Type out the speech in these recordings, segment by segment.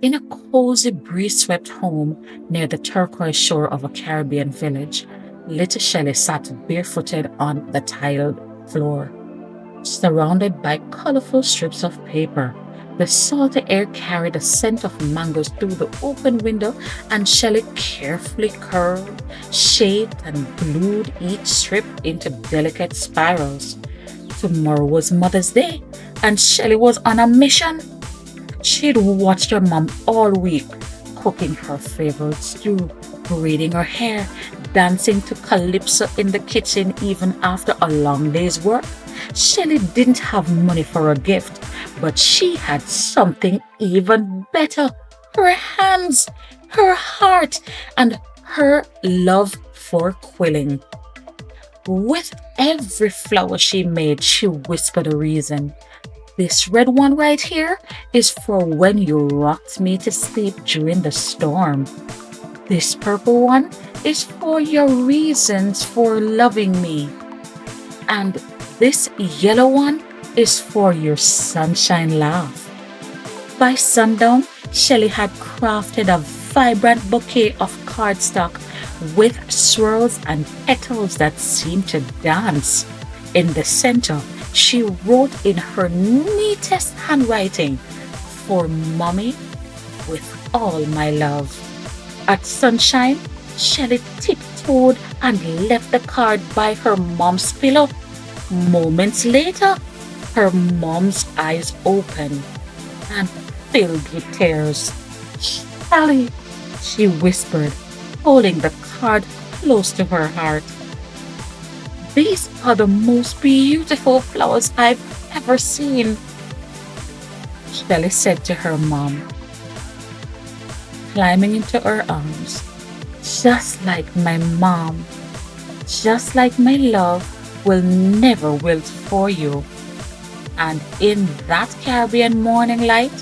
In a cozy breeze-swept home near the turquoise shore of a Caribbean village, little Shelley sat barefooted on the tiled floor, surrounded by colorful strips of paper. The salty air carried a scent of mangoes through the open window, and Shelley carefully curled, shaped, and glued each strip into delicate spirals. Tomorrow was Mother's Day, and Shelley was on a mission. She'd watched her mom all week, cooking her favorite stew, braiding her hair, dancing to calypso in the kitchen even after a long day's work. Shelley didn't have money for a gift, but she had something even better: her hands, her heart, and her love for quilling. With every flower she made, she whispered a reason. This red one right here is for when you rocked me to sleep during the storm. This purple one is for your reasons for loving me. And this yellow one is for your sunshine laugh. By sundown, Shelley had crafted a vibrant bouquet of cardstock with swirls and petals that seemed to dance. In the center, she wrote in her neatest handwriting, "For Mommy, with all my love." At sunshine, Shelley tiptoed and left the card by her mom's pillow. Moments later, her mom's eyes opened and filled with tears. "Shelley," she whispered, holding the card close to her heart, "these are the most beautiful flowers I've ever seen," Shelley said to her mom, climbing into her arms. "Just like my mom, just like my love will never wilt for you." And in that Caribbean morning light,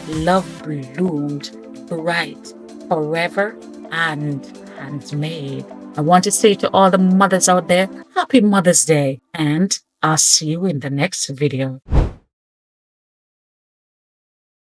love bloomed bright, forever, and handmade. I want to say to all the mothers out there, Happy Mother's Day, and I'll see you in the next video.